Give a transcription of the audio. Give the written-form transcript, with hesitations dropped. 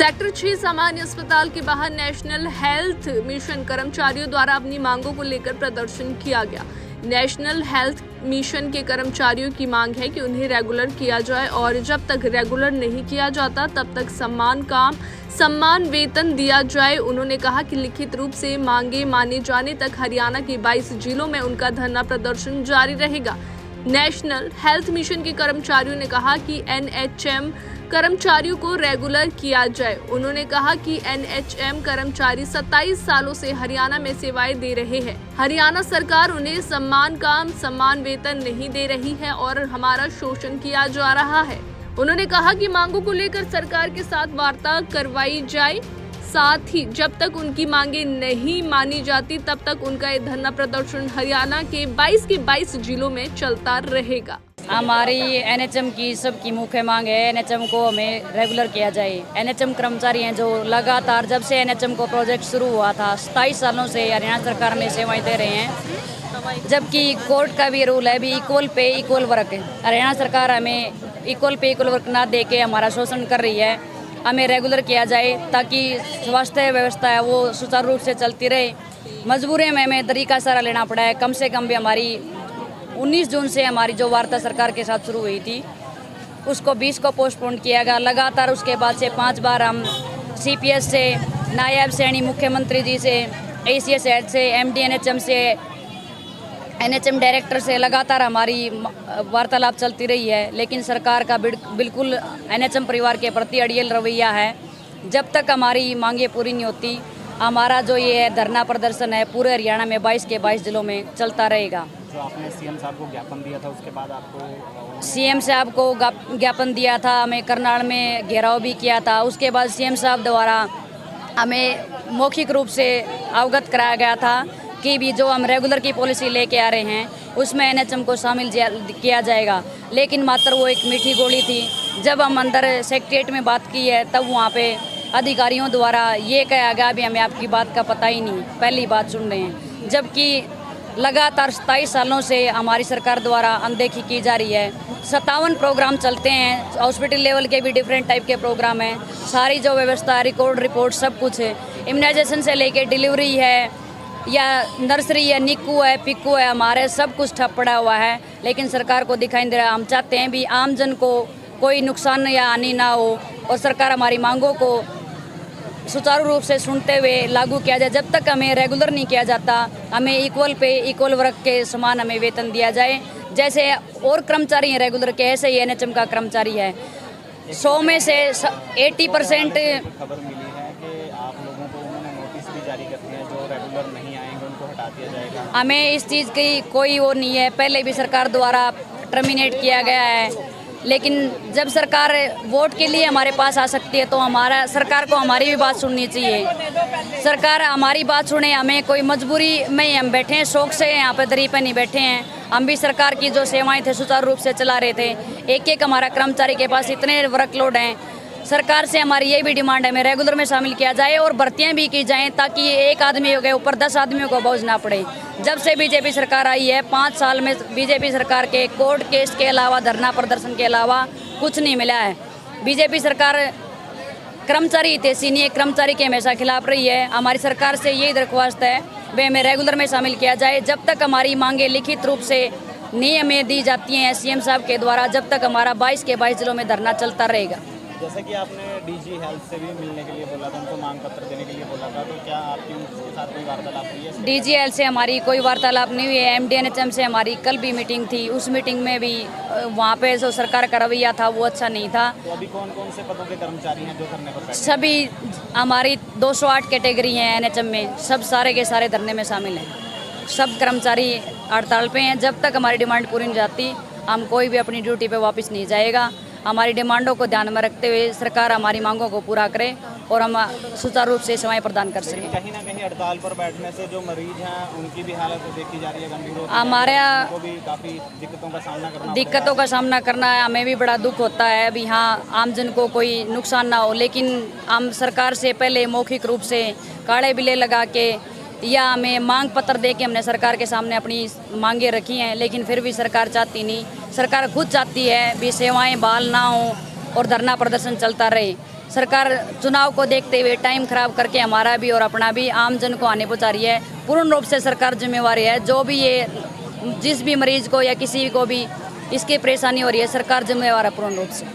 Sector 6 सामान्य अस्पताल के बाहर नेशनल हेल्थ मिशन कर्मचारियों द्वारा अपनी मांगों को लेकर प्रदर्शन किया गया। नेशनल हेल्थ मिशन के कर्मचारियों की मांग है कि उन्हें रेगुलर किया जाए और जब तक रेगुलर नहीं किया जाता तब तक सम्मान काम सम्मान वेतन दिया जाए। उन्होंने कहा कि लिखित रूप से मांगे माने जाने तक हरियाणा के 22 जिलों में उनका धरना प्रदर्शन जारी रहेगा। नेशनल हेल्थ मिशन के कर्मचारियों ने कहा कि एनएचएम कर्मचारियों को रेगुलर किया जाए। उन्होंने कहा कि एनएचएम कर्मचारी 27 सालों से हरियाणा में सेवाएं दे रहे हैं। हरियाणा सरकार उन्हें सम्मान काम सम्मान वेतन नहीं दे रही है और हमारा शोषण किया जा रहा है। उन्होंने कहा कि मांगों को लेकर सरकार के साथ वार्ता करवाई जाए, साथ ही जब तक उनकी मांगे नहीं मानी जाती तब तक उनका ये धरना प्रदर्शन हरियाणा के 22 जिलों में चलता रहेगा। हमारी एनएचएम की सबकी मुख्य मांग है, एनएचएम को हमें रेगुलर किया जाए। एनएचएम कर्मचारी हैं जो लगातार जब से एनएचएम को प्रोजेक्ट शुरू हुआ था 27 सालों से हरियाणा सरकार में सेवाएं दे रहे हैं, जबकि कोर्ट का भी रूल है भी equal pay equal work. Haryana सरकार हमें इक्वल पे इक्वल वर्क ना दे के हमारा शोषण कर रही है। हमें रेगुलर किया जाए ताकि स्वास्थ्य व्यवस्था है वो सुचारू रूप से चलती रहे। मजबूरी में हमें तरीका सारा लेना पड़ा है। कम से कम भी हमारी 19 जून से हमारी जो वार्ता सरकार के साथ शुरू हुई थी उसको 20 को पोस्टपोन किया गया। लगातार उसके बाद से 5 बार हम सीपीएस से, नायब सैनी मुख्यमंत्री जी से, एसीएस हेड से, एमडी एनएचएम से, एनएचएम डायरेक्टर से लगातार हमारी वार्तालाप चलती रही है, लेकिन सरकार का बिल्कुल एनएचएम परिवार के प्रति अड़ियल रवैया है। जब तक हमारी मांगे पूरी नहीं होती हमारा जो ये धरना प्रदर्शन है पूरे हरियाणा में 22 के 22 जिलों में चलता रहेगा। जो आपने सीएम साहब को ज्ञापन दिया था उसके बाद आपको सीएम साहब को ज्ञापन दिया था, हमें करनाल में घेराव भी किया था। उसके बाद सीएम साहब द्वारा हमें मौखिक रूप से अवगत कराया गया था कि भी जो हम रेगुलर की पॉलिसी लेके आ रहे हैं उसमें एनएचएम को शामिल किया जाएगा, लेकिन मात्र वो एक मीठी गोली थी। जब हम अंदर सेक्रेटरीट में बात की है तब वहाँ पे अधिकारियों द्वारा ये कहा गया भी हमें आपकी बात का पता ही नहीं, पहली बात सुन रहे हैं। जबकि लगातार 27 सालों से हमारी सरकार द्वारा अनदेखी की जा रही है। 57 प्रोग्राम चलते हैं, हॉस्पिटल लेवल के भी डिफरेंट टाइप के प्रोग्राम हैं। सारी जो व्यवस्था रिकॉर्ड रिपोर्ट सब कुछ है, इम्यूनाइजेशन से लेके डिलीवरी है या नर्सरी है, निक्कू है, पिक्कू है, हमारे सब कुछ ठप पड़ा हुआ है, लेकिन सरकार को दिखाई नहीं दे रहा। हम चाहते हैं भी आमजन को कोई नुकसान या हानि ना हो और सरकार हमारी मांगों को सुचारू रूप से सुनते हुए लागू किया जाए। जब तक हमें रेगुलर नहीं किया जाता हमें इक्वल पे इक्वल वर्क के समान हमें वेतन दिया जाए। जैसे और कर्मचारी हैं रेगुलर के, ऐसे ही एनएचएम का कर्मचारी है। 100 में से 80% खबर मिली है कि आप लोगों को उन्होंने नोटिस भी जारी कर दिया है, जो रेगुलर नहीं आएंगे उनको हटा दिया जाएगा। हमें इस चीज़ की कोई वो नहीं है, पहले भी सरकार द्वारा टर्मिनेट किया गया है, लेकिन जब सरकार वोट के लिए हमारे पास आ सकती है तो हमारा सरकार को हमारी भी बात सुननी चाहिए। सरकार हमारी बात सुने, हमें कोई मजबूरी में हम बैठे हैं, शौक से यहाँ पे दरी पे नहीं बैठे हैं। हम भी सरकार की जो सेवाएं थे सुचारू रूप से चला रहे थे। एक हमारा कर्मचारी के पास इतने वर्कलोड हैं। सरकार से हमारी ये भी डिमांड है हमें रेगुलर में शामिल किया जाए और भर्तियाँ भी की जाएँ ताकि एक आदमी के ऊपर 10 आदमियों को बोझ ना पड़े। जब से बीजेपी सरकार आई है 5 साल में बीजेपी सरकार के कोर्ट केस के अलावा, धरना प्रदर्शन के अलावा कुछ नहीं मिला है। बीजेपी सरकार कर्मचारी थे, सीनियर कर्मचारी के हमेशा खिलाफ रही है। हमारी सरकार से यही दरख्वास्त है वे हमें रेगुलर में शामिल किया जाए। जब तक हमारी मांगे लिखित रूप से नहीं हमें दी जाती हैं सीएम साहब के द्वारा, जब तक हमारा 22 के 22 जिलों में धरना चलता रहेगा। जैसे कि आपने डीजी हेल्थ से भी मिलने के लिए बोला था, उनको मांग पत्र देने के लिए बोला था, तो क्या आपकी उनके साथ कोई वार्तालाप हुई है? डीजी हेल्थ से हमारी कोई वार्तालाप नहीं हुई है। एमडी एनएचएम से हमारी कल भी मीटिंग थी, उस मीटिंग में भी वहाँ पे जो सरकार का रवैया था वो अच्छा नहीं था। तो अभी कौन कौन से पदों के कर्मचारी हैं जो धरने पर बैठे? सभी हमारी 208 कैटेगरी हैं एनएचएम में, सब सारे के सारे धरने में शामिल हैं। सब कर्मचारी हड़ताल पे हैं। जब तक हमारी डिमांड पूरी नहीं जाती हम कोई भी अपनी ड्यूटी पे वापस नहीं जाएगा। हमारी डिमांडों को ध्यान में रखते हुए सरकार हमारी मांगों को पूरा करे और हम सुचारू रूप से सेवाएं प्रदान कर सकें। कहीं ना कहीं हड़ताल पर बैठने से जो मरीज हैं उनकी भी हालत देखी जा रही है गंभीर। हमारे को भी काफ़ी दिक्कतों का सामना करना है। हमें भी बड़ा दुख होता है अभी हाँ आमजन को कोई नुकसान ना हो, लेकिन हम सरकार से पहले मौखिक रूप से काले बिले लगा के या हमें मांग पत्र दे के हमने सरकार के सामने अपनी मांगे रखी हैं, लेकिन फिर भी सरकार चाहती नहीं। सरकार खुद चाहती है भी सेवाएं बहाल ना हो और धरना प्रदर्शन चलता रहे, सरकार चुनाव को देखते हुए टाइम खराब करके हमारा भी और अपना भी आम जन को हानि पहुंचा रही है। पूर्ण रूप से सरकार जिम्मेवार है। जो भी ये जिस भी मरीज को या किसी को भी इसकी परेशानी हो रही है, सरकार जिम्मेवार है पूर्ण रूप से।